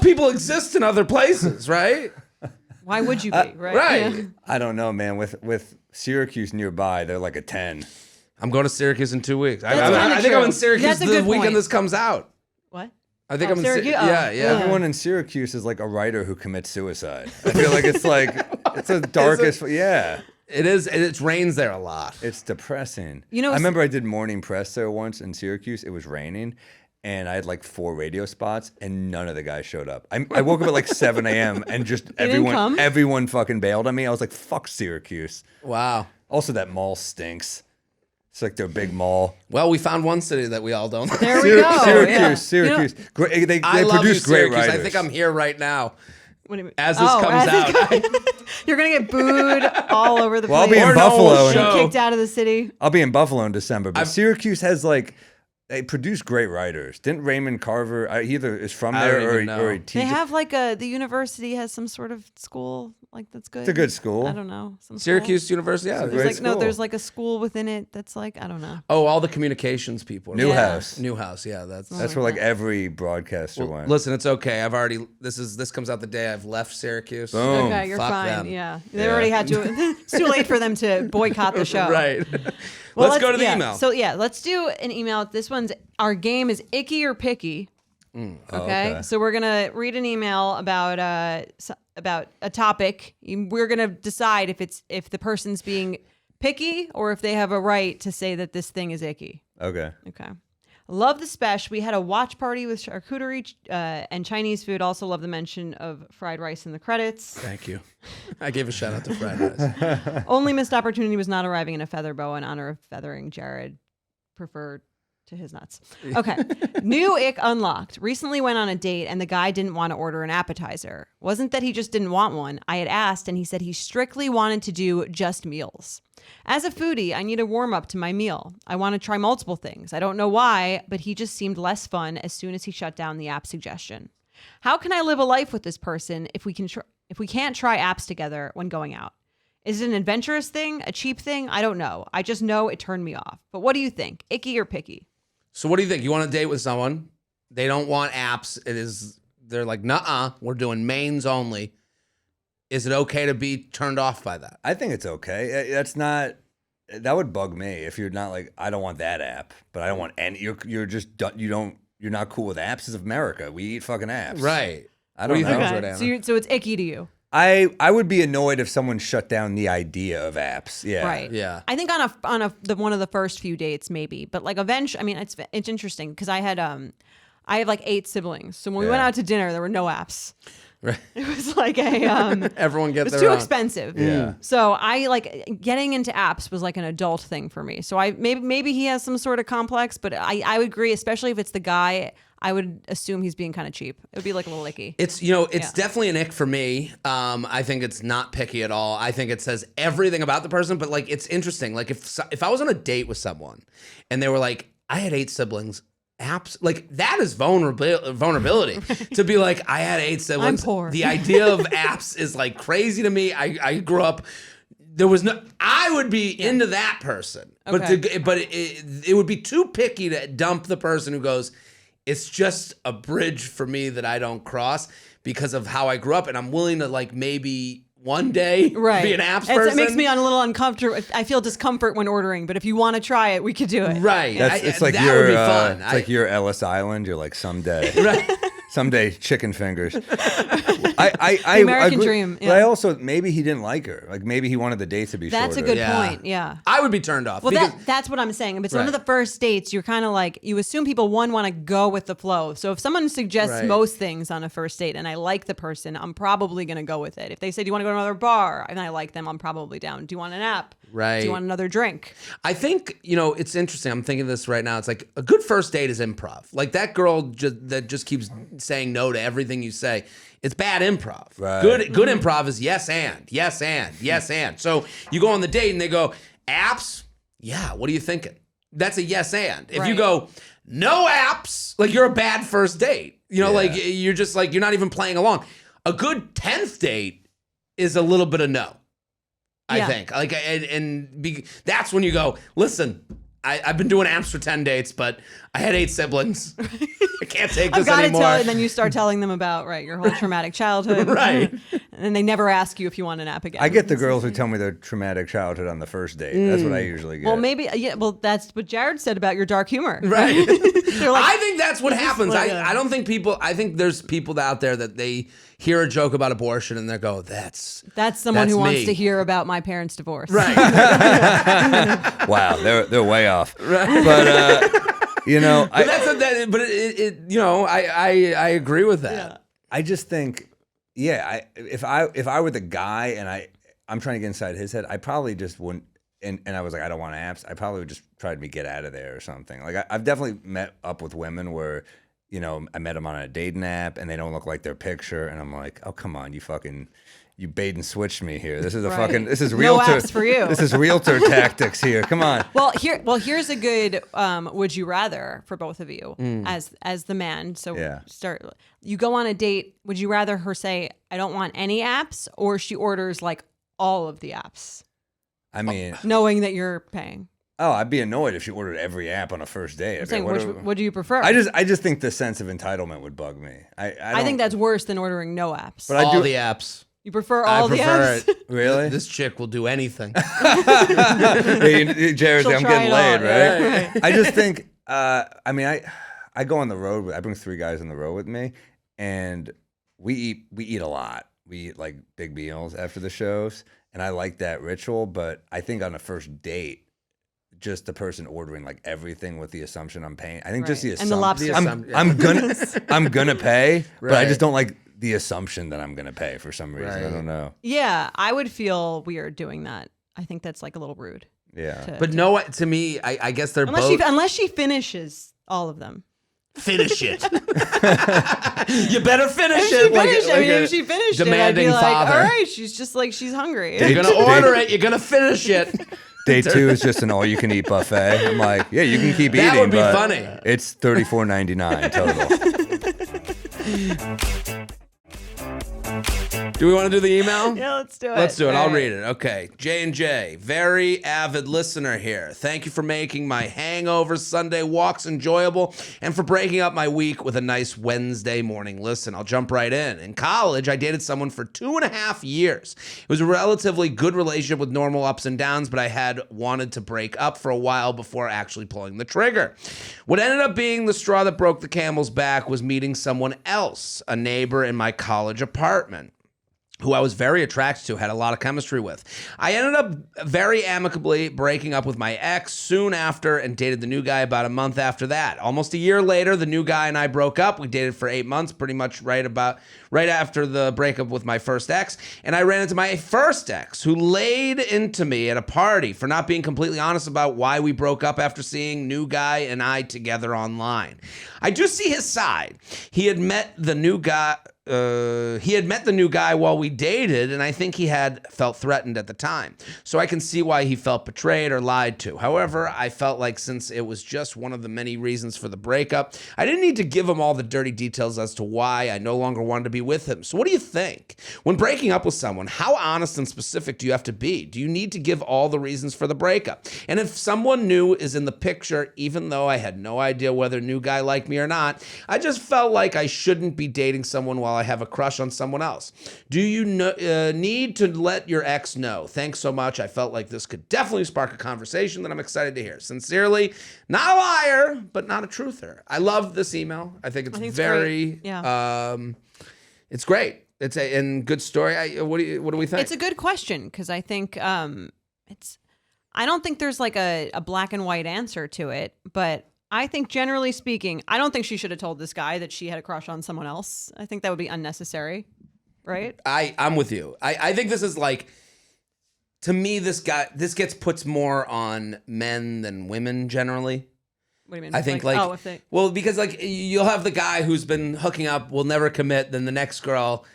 people exist in other places, right? Why would you be, right? Right. Yeah. I don't know, man. With Syracuse nearby, they're like a 10. I'm going to Syracuse in 2 weeks. That's I kinda think I'm true. in Syracuse That's a the good weekend point. this comes out. What? I think Oh, I'm in Syracuse? Syracuse. Oh, Yeah. Everyone in Syracuse is like a writer who commits suicide. I feel like it's the darkest. Yeah. It is. It rains there a lot. It's depressing. You know, I remember I did morning press there once in Syracuse. It was raining, and I had like 4 radio spots, and none of the guys showed up. I woke up at like 7 a.m. and just didn't come? everyone fucking bailed on me. I was like, fuck Syracuse. Wow. Also, that mall stinks. It's like their big mall. Well, we found one city that we all don't like. There we go. Syracuse. Great, they I love produce great Syracus. writers. I think I'm here right now. What do you mean? As this comes out. You're going to get booed all over the Well, I'll place. be in Or no Buffalo. show. Kicked out of the city. I'll be in Buffalo in December. But Syracuse has like, they produce great writers. Didn't Raymond Carver, he either is from I there don't or even know. he They teaches. have like the university has some sort of school like that's good. It's a good school. I don't know. Some Syracuse University. Yeah. It's a School. great There's like no, school. there's like a school within it that's like I don't know. Oh, all the communications people. Newhouse. Newhouse. Yeah, that's That's where like every broadcaster Well, went. listen, it's okay. I've already. This comes out the day I've left Syracuse. Boom. Okay, you're Fuck fine. them. Yeah, they already had to. It's too late for them to boycott the show. Right. Well, let's go to the yeah. email. So yeah, let's do an email. This one's our game is Icky or Picky. Okay? So we're gonna read an email about a topic. We're gonna decide if the person's being picky or if they have a right to say that this thing is icky. Okay. Okay. Love the spesh. We had a watch party with charcuterie and Chinese food. Also love the mention of fried rice in the credits. Thank you. I gave a shout out to fried rice. Only missed opportunity was not arriving in a feather boa in honor of feathering Jared. Preferred to his nuts. Okay. New ick unlocked. Recently went on a date and the guy didn't want to order an appetizer. Wasn't that he just didn't want one. I had asked and he said he strictly wanted to do just meals. As a foodie, I need a warm up to my meal. I want to try multiple things. I don't know why, but he just seemed less fun as soon as he shut down the app suggestion. How can I live a life with this person if we can't try apps together when going out? Is it an adventurous thing? A cheap thing? I don't know. I just know it turned me off. But what do you think? Icky or picky? So what do you think? You want to date with someone? They don't want apps. They're like, nuh-uh, we're doing mains only. Is it okay to be turned off by that? I think it's okay. That would bug me if you're not like, I don't want that app, but I don't want any. You're not cool with apps. This is America. We eat fucking apps. Right. I What do don't you know. think? Okay. Jordana. So it's icky to you. I would be annoyed if someone shut down the idea of apps. Yeah. Right. Yeah. I think on one of the first few dates maybe, but like eventually, I mean, it's interesting because I have like 8 siblings. So when we went Yeah. out to dinner, there were no apps. Right. It was like Everyone it gets was their too own. expensive. Yeah. So I like getting into apps was like an adult thing for me. So maybe he has some sort of complex, but I would agree, especially if it's the guy. I would assume he's being kind of cheap. It would be like a little icky. It's definitely an ick for me. I think it's not picky at all. I think it says everything about the person, but like it's interesting. Like if I was on a date with someone and they were like, I had 8 siblings, apps, like that is vulnerability to be like, I had 8 siblings. I'm poor. The idea of apps is like crazy to me. I grew up. There was no. I would be into that person, Okay. but it would be too picky to dump the person who goes, it's just a bridge for me that I don't cross because of how I grew up, and I'm willing to like maybe one day Right. be an apps person. It makes me a little uncomfortable. I feel discomfort when ordering, but if you want to try it, we could do it. Right. It's like that your would be fun. it's like your Ellis Island. You're like someday. Right. Someday, chicken fingers. The I American agree, dream. But Yeah. I also, maybe he didn't like her. Like maybe he wanted the date to be That's a shorter. good point. Yeah. I would be turned off. Well, because, that's what I'm saying. If it's one of Right. the first dates, you're kind of like, you assume people, one, want to go with the flow. So if someone suggests Right. most things on a first date and I like the person, I'm probably going to go with it. If they say, do you want to go to another bar? And I like them, I'm probably down. Do you want an app? Right. Do you want another drink? I think, it's interesting. I'm thinking of this right now. It's like a good first date is improv. Like that girl that just keeps saying no to everything you say. It's bad improv. Right. Good improv is yes and, yes and, yes and. So you go on the date and they go, apps? Yeah, what are you thinking? That's a yes and. If you Right. go, no apps, like you're a bad first date. Like you're just like, you're not even playing along. A good 10th date is a little bit of no. I Yeah. think that's when you go, listen, I've been doing apps for 10 dates, but I had 8 siblings. I can't take I've this got to anymore. tell you, and then you start telling them about, your whole traumatic childhood. Right. And then they never ask you if you want an app again. I get the girls who tell me their traumatic childhood on the first date. That's what I usually get. Well, maybe, that's what Jared said about your dark humor. Right. They're like, I think that's what happens. like I don't think I think there's people out there that they hear a joke about abortion and they go, that's someone who wants me. to hear about my parents' divorce. Right. Wow, they're way off. Right. But I agree with that. Yeah. I just think, if I were the guy and I'm trying to get inside his head, I probably just wouldn't. And I was like, I don't want apps. I probably would just try to get out of there or something. Like I've definitely met up with women where, I met them on a dating app and they don't look like their picture, and I'm like, oh come on, you bait and switched me here. This is this is No realtor. apps for you. This is realtor tactics here. Come on. Well, here's a good would you rather for both of you as the man. So you go on a date. Would you rather her say, I don't want any apps, or she orders like all of the apps, I mean, knowing that you're paying? oh, I'd be annoyed if she ordered every app on a first date. I'm saying, what do you prefer? I just think the sense of entitlement would bug me. I think that's worse than ordering no apps. But All the apps. You prefer all the apps? it. Really? This chick will do anything. Jared's She'll I'm try getting it laid, all, right? right. I just think, I go on the road. I bring 3 guys on the road with me, and we eat a lot. We eat like big meals after the shows, and I like that ritual. But I think on a first date, just the person ordering like everything with the assumption I'm paying. I think just the Right. assumption. And the I'm gonna pay, but I Right. just don't like the assumption that I'm gonna pay for some reason. I Right. don't know. Yeah, I would feel weird doing that. I think that's like a little rude. Yeah. But no, to me, I guess they're Unless both. unless she finishes all of them. Finish it. You better finish If she it. finished, if she finished it, I'd demanding be like, father. all right, she's just like, she's hungry. You're gonna order it. You're gonna finish it. Day 2 is just an all-you-can-eat buffet. I'm like, yeah, you can keep That eating, would be but funny. it's $34.99 total. Do we want to do the email? Yeah, let's do it. Let's do it. All I'll right. read it. Okay. J&J, very avid listener here. Thank you for making my hangover Sunday walks enjoyable and for breaking up my week with a nice Wednesday morning listen. I'll jump right in. In college, I dated someone for 2.5 years. It was a relatively good relationship with normal ups and downs, but I had wanted to break up for a while before actually pulling the trigger. What ended up being the straw that broke the camel's back was meeting someone else, a neighbor in my college apartment, who I was very attracted to, had a lot of chemistry with. I ended up very amicably breaking up with my ex soon after and dated the new guy about a month after that. Almost a year later, the new guy and I broke up. We dated for 8 months, pretty much right after the breakup with my first ex. And I ran into my first ex, who laid into me at a party for not being completely honest about why we broke up after seeing new guy and I together online. I do see his side. He had met the new guy while we dated, and I think he had felt threatened at the time. So I can see why he felt betrayed or lied to. However, I felt like since it was just one of the many reasons for the breakup, I didn't need to give him all the dirty details as to why I no longer wanted to be with him. So what do you think? When breaking up with someone, how honest and specific do you have to be? Do you need to give all the reasons for the breakup? And if someone new is in the picture, even though I had no idea whether new guy liked me or not, I just felt like I shouldn't be dating someone while while I have a crush on someone else. Do you need to let your ex know? Thanks so much. I felt like this could definitely spark a conversation that I'm excited to hear. Sincerely, not a liar, but not a truther. I love this email. I think it's very, great. Yeah. It's great. It's a good story. What do we think? It's a good question because I think I don't think there's like a black and white answer to it, but I think generally speaking, I don't think she should have told this guy that she had a crush on someone else. I think that would be unnecessary, right? I'm with you. I think this is like, to me, this puts more on men than women generally. What do you mean? I think because like you'll have the guy who's been hooking up, will never commit, then the next girl,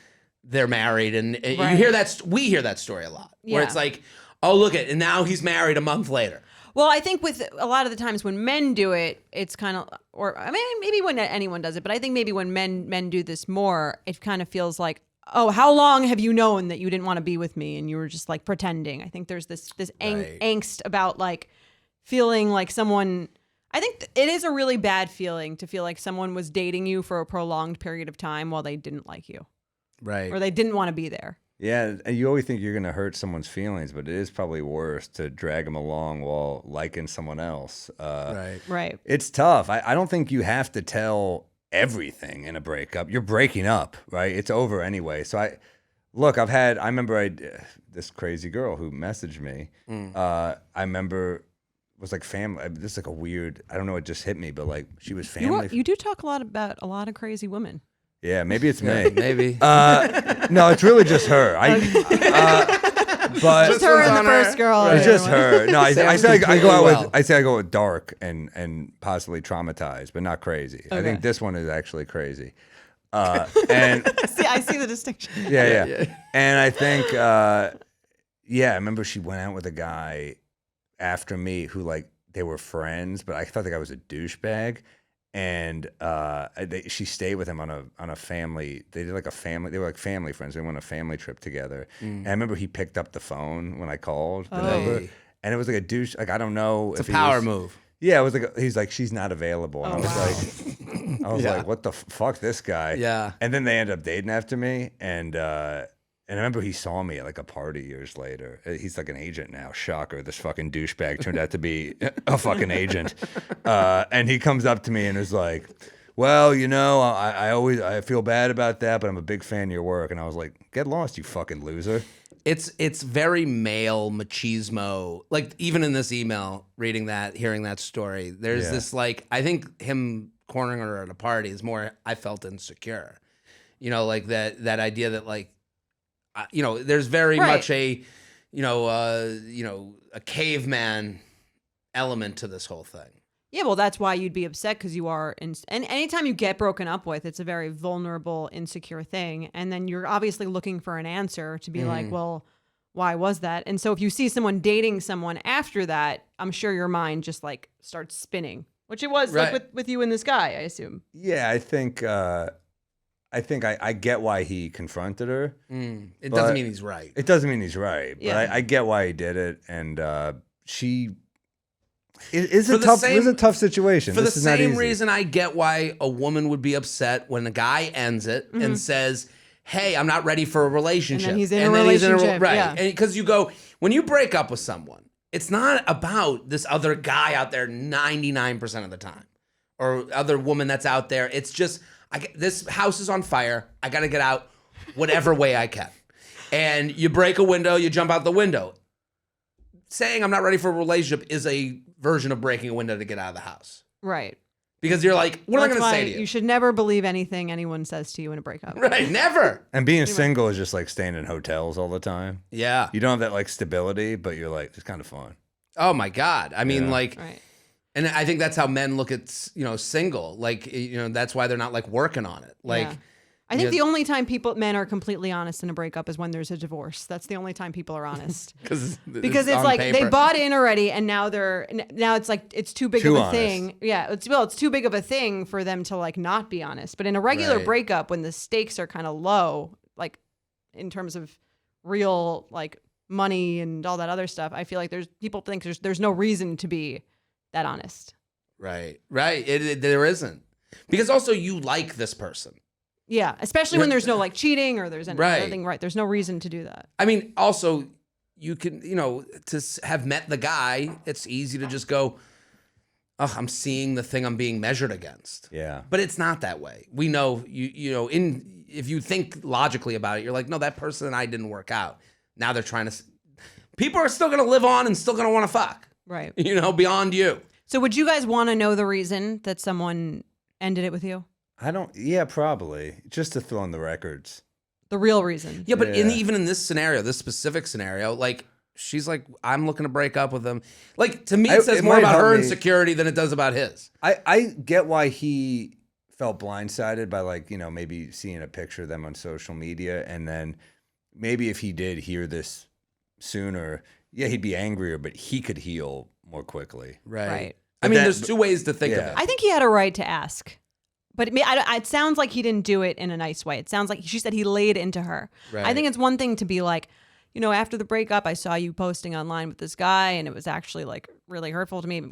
they're married, and you hear that. We hear that story a lot, where it's like, oh, look and now he's married a month later. Well, I think with a lot of the times when men do it, it's kind of, or I mean, maybe when anyone does it, but I think maybe when men do this more, it kind of feels like, oh, how long have you known that you didn't want to be with me and you were just like pretending? I think there's this angst about like feeling like someone. I think it is a really bad feeling to feel like someone was dating you for a prolonged period of time while they didn't like you, right? Or they didn't want to be there. Yeah, and you always think you're going to hurt someone's feelings, but it is probably worse to drag them along while liking someone else. Right. It's tough. I don't think you have to tell everything in a breakup. You're breaking up, right? It's over anyway. So I remember this crazy girl who messaged me. I remember it was like family. This is like a weird, I don't know, it just hit me, but like she was family. You do talk a lot about a lot of crazy women. Yeah, maybe it's me. Maybe. No, it's really just her. But just her and the first girl. It's just her. No, I say I go with dark and possibly traumatized, but not crazy. Okay. I think this one is actually crazy. And I see the distinction. Yeah. And I think, I remember she went out with a guy after me who like they were friends, but I thought the guy was a douchebag. And she stayed with him on a family. They did like a family. They were like family friends. They went on a family trip together. And I remember he picked up the phone when I called the number, and it was like a douche. Like I don't know. It's a power move. Yeah, it was like he's like she's not available, and I was like, what the fuck, this guy? Yeah. And then they ended up dating after me, and I remember he saw me at like a party years later. He's like an agent now. Shocker. This fucking douchebag turned out to be a fucking agent. And he comes up to me and is like, well, you know, I feel bad about that, but I'm a big fan of your work. And I was like, get lost, you fucking loser. It's very male machismo. Like even in this email, reading that, hearing that story, there's this like, I think him cornering her at a party is more, I felt insecure. You know, like that idea that like, you know, there's very much a caveman element to this whole thing. Yeah, well, that's why you'd be upset because you are, and anytime you get broken up with, it's a very vulnerable, insecure thing. And then you're obviously looking for an answer to be like, well, why was that? And so if you see someone dating someone after that, I'm sure your mind just like starts spinning, which it was like with you and this guy, I assume. Yeah, I think I get why he confronted her. It doesn't mean he's right. It doesn't mean he's right, but Yeah. I get why he did it, and it was a tough situation. For the same reason I get why a woman would be upset when a guy ends it and says, hey, I'm not ready for a relationship. And then he's in a relationship. Right. Yeah. And because you go, when you break up with someone, it's not about this other guy out there 99% of the time or other woman that's out there. It's just, this house is on fire. I got to get out whatever way I can. And you break a window, you jump out the window. Saying I'm not ready for a relationship is a version of breaking a window to get out of the house. Right. Because you're like, what am I going to say to you? You should never believe anything anyone says to you in a breakup. Right, never. And being single is just like staying in hotels all the time. Yeah. You don't have that like stability, but you're like, it's kind of fun. Oh my God. I mean, like, Right. and I think that's how men look at, single. Like, that's why they're not like working on it. Like, Yeah. I think the only time men are completely honest in a breakup is when there's a divorce. That's the only time people are honest. because it's like they bought in already, and now it's like it's too big of a thing. Yeah, it's too big of a thing for them to like not be honest. But in a regular breakup, when the stakes are kind of low, like in terms of real like money and all that other stuff, I feel like people think there's no reason to be that honest. Right. There isn't, because also you like this person. Yeah, especially when there's no like cheating or there's anything Right. There's no reason to do that. I mean, also, you can, to have met the guy, it's easy to just go, oh, I'm seeing the thing I'm being measured against. Yeah. But it's not that way. We know, if you think logically about it, you're like, no, that person and I didn't work out. Now they're trying to, people are still going to live on and still going to want to fuck. Right. Beyond you. So would you guys want to know the reason that someone ended it with you? Yeah, probably. Just to throw on the records. The real reason. Yeah, but even in this scenario, this specific scenario, like, she's like, I'm looking to break up with him. Like, to me, it says more about her insecurity than it does about his. I get why he felt blindsided by, like, maybe seeing a picture of them on social media. And then maybe if he did hear this sooner, yeah, he'd be angrier, but he could heal more quickly. Right. I mean, there's two ways to think of it. I think he had a right to ask. But it sounds like he didn't do it in a nice way. It sounds like she said he laid into her. Right. I think it's one thing to be like, after the breakup, I saw you posting online with this guy, and it was actually like really hurtful to me. It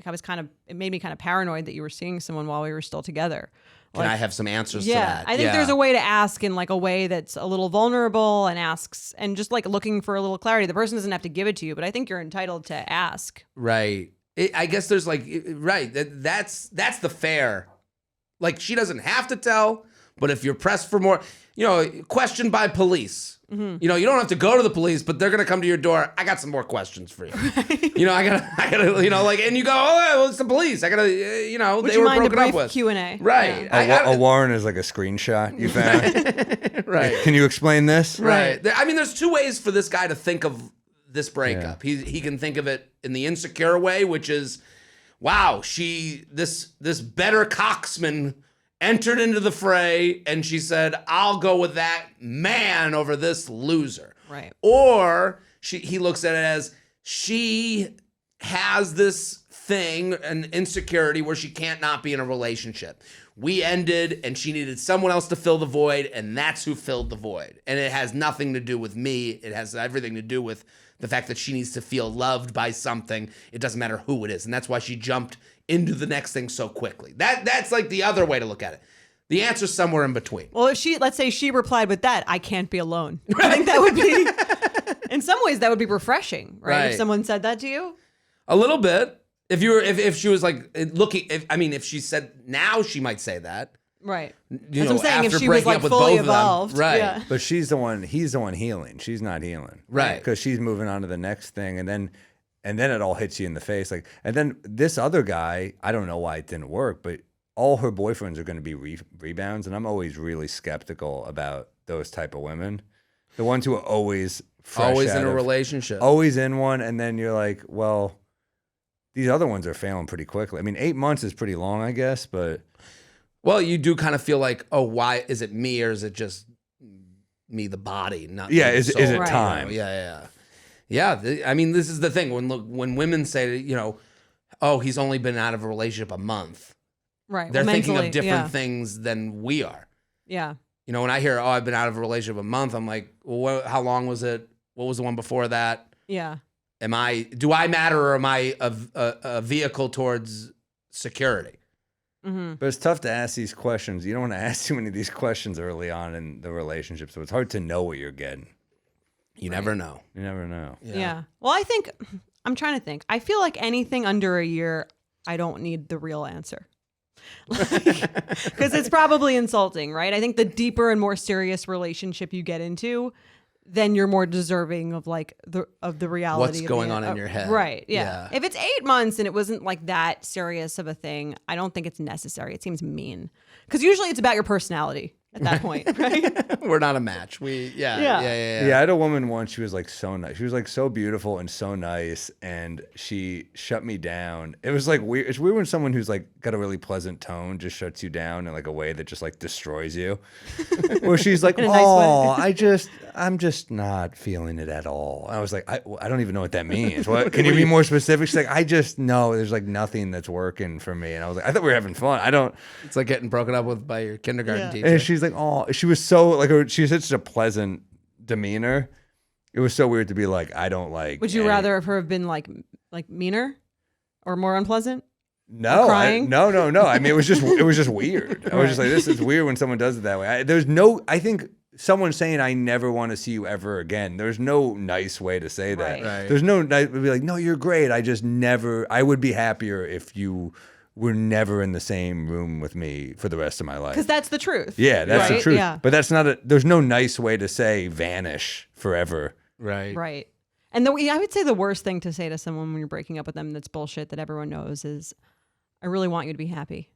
made me kind of paranoid that you were seeing someone while we were still together. Can I have some answers to that? I think there's a way to ask in like a way that's a little vulnerable and asks and just like looking for a little clarity. The person doesn't have to give it to you, but I think you're entitled to ask. Right. I guess there's like, that's the fair. Like, she doesn't have to tell, but if you're pressed for more, questioned by police, you don't have to go to the police, but they're going to come to your door. I got some more questions for you. Right. I gotta, and you go, oh, well, it's the police. I gotta, Would they you were mind broken a up brief with. Q&A? Right. Yeah. A warrant is like a screenshot you found. Right. Can you explain this? Right. I mean, there's two ways for this guy to think of this breakup. Yeah. He can think of it in the insecure way, which is, wow, this better coxman entered into the fray, and she said, I'll go with that man over this loser. Right. Or he looks at it as she has this thing, an insecurity where she can't not be in a relationship. We ended, and she needed someone else to fill the void, and that's who filled the void. And it has nothing to do with me. It has everything to do with the fact that she needs to feel loved by something. It doesn't matter who it is. And that's why she jumped into the next thing so quickly. That's like the other way to look at it. The answer's somewhere in between. Well, let's say she replied with that, I can't be alone. I think that would be, in some ways, that would be refreshing, right? If someone said that to you. A little bit. If she was like looking, if she said now, she might say that. Right. That's what I'm saying. After If she was like fully evolved. Right. Yeah. But he's the one healing. She's not healing. Right. Because she's moving on to the next thing, and then it all hits you in the face. Like, and then this other guy, I don't know why it didn't work, but all her boyfriends are going to be rebounds, and I'm always really skeptical about those type of women. The ones who are always in a relationship. Always in one, and then you're like, well, these other ones are failing pretty quickly. I mean, 8 months is pretty long, I guess, but... Well, you do kind of feel like, oh, why is it me, or is it just me, the body, not yeah? the Is soul? it time? Yeah. This is the thing when women say, oh, he's only been out of a relationship a month. Right. They're thinking of different things than we are. Yeah. When I hear, oh, I've been out of a relationship a month, I'm like, well, how long was it? What was the one before that? Yeah. Do I matter, or am I a vehicle towards security? Mm-hmm. But it's tough to ask these questions. You don't want to ask too many of these questions early on in the relationship, so it's hard to know what you're getting. You never know. You never know. Yeah. Well, I'm trying to think. I feel like anything under a year, I don't need the real answer. Because it's probably insulting, right? I think the deeper and more serious relationship you get into, then you're more deserving of like the reality. What's going on in your head. Right. Yeah. If it's 8 months and it wasn't like that serious of a thing, I don't think it's necessary. It seems mean. Because usually it's about your personality at that point, right? We're not a match. Yeah. I had a woman once, she was like so nice. She was like so beautiful and so nice, and she shut me down. It was like weird. It's weird when someone who's like got a really pleasant tone just shuts you down in like a way that just like destroys you. Where she's like, oh, I'm just not feeling it at all. I was like, I don't even know what that means. What? Can you be more specific? She's like, I just know there's like nothing that's working for me. And I was like, I thought we were having fun. It's like getting broken up with by your kindergarten teacher. And she's like, oh, she was so like, she had such a pleasant demeanor. It was so weird to be like, I don't like. Would you rather have her have been like meaner or more unpleasant? No, crying? no. I mean, it was just weird. I was just like, this is weird when someone does it that way. I think someone saying I never want to see you ever again. There's no nice way to say that. Right. There's no nice. Be like, no, you're great. I would be happier if you were never in the same room with me for the rest of my life. Because that's the truth. Yeah, that's the right? truth. Yeah. But that's not there's no nice way to say vanish forever. Right. Right. And I would say the worst thing to say to someone when you're breaking up with them that's bullshit that everyone knows is, I really want you to be happy.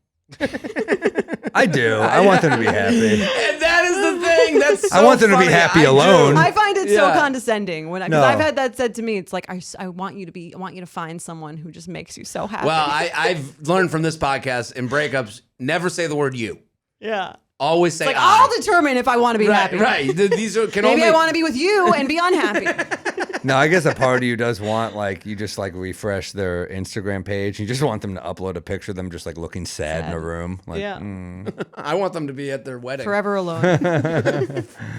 I do. I want them to be happy. And that is the thing. That's so I want them to be funny. happy I do. alone. I find it so condescending when No. I've had that said to me. It's like I want you to find someone who just makes you so happy. Well, I've learned from this podcast in breakups, never say the word you. yeah. Always say It's like I. I'll determine if I want to be happy. Right. These can Maybe only. I want to be with you and be unhappy. No, I guess a part of you does want you just refresh their Instagram page. You just want them to upload a picture of them just looking sad in a room. Yeah. I want them to be at their wedding. Forever alone.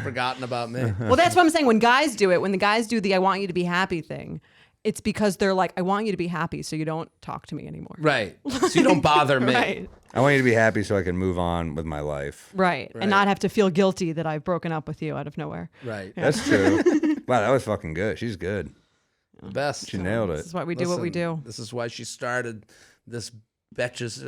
Forgotten about me. Well, that's what I'm saying. When guys do it, when the guys do the I want you to be happy thing, it's because they're like, I want you to be happy so you don't talk to me anymore. Right. So you don't bother me. Right. I want you to be happy so I can move on with my life. Right. And not have to feel guilty that I've broken up with you out of nowhere. Right. That's true. Wow, that was fucking good. She's good. The best. She nailed This it. is why we do what we do. This is why she started this betch's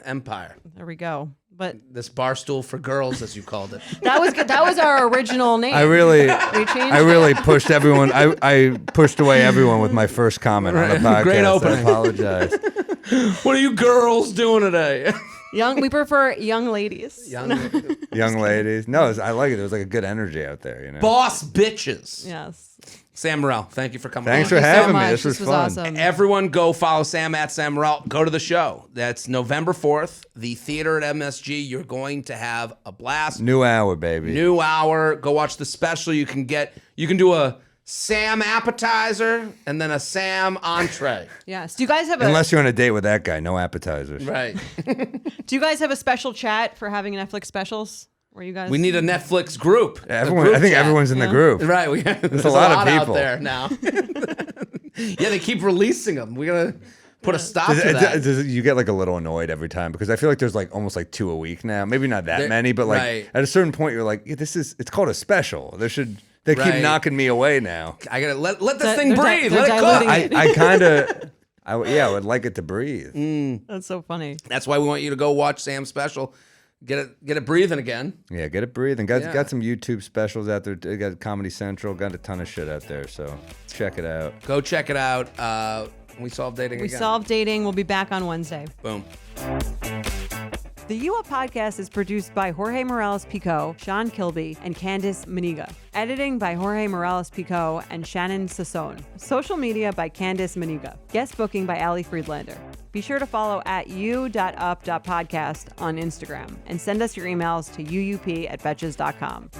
empire. There we go. But This barstool for girls, as you called it. that was good. That was our original name. I really changed pushed everyone. I pushed away everyone with my first comment on the podcast. Great opening. I apologize. What are you girls doing today? We prefer young ladies. Young Young ladies. No, I like it. There was a good energy out there. boss bitches. Yes. Sam Morril, thank you for coming Thanks on. for Thank you so having me. much. This was fun. awesome. Everyone go follow Sam at Sam Morril. Go to the show. That's November 4th, the theater at MSG. You're going to have a blast. New hour, baby. New hour. Go watch the special. You can do a Sam appetizer and then a Sam entree. Yes. Do you guys have Unless you're on a date with that guy, no appetizers. Right. Do you guys have a special chat for having Netflix specials? Where you guys? We need a Netflix group. Everyone, group I think chat. everyone's in the group. Right. There's a lot of out people. there now. Yeah, they keep releasing them. We gotta put a stop to that. Does you get a little annoyed every time because I feel like there's almost 2 a week now. Maybe not that many, but right. at a certain point you're like, yeah, it's called a special. They keep Right. knocking me away now. I gotta let this thing they're breathe. they're Let it diluting cook. I kind of, I would like it to breathe. That's so funny. That's why we want you to go watch Sam's special. Get it breathing again. Yeah, get it breathing. Got some YouTube specials out there. Got Comedy Central. Got a ton of shit out there. So check it out. Go check it out. We solved dating We again. solved dating. We'll be back on Wednesday. Boom. The You Up podcast is produced by Jorge Morales-Pico, Sean Kilby, and Candice Maniga. Editing by Jorge Morales-Pico and Shannon Sassone. Social media by Candice Maniga. Guest booking by Ali Friedlander. Be sure to follow at u.up.podcast on Instagram and send us your emails to uup@betches.com.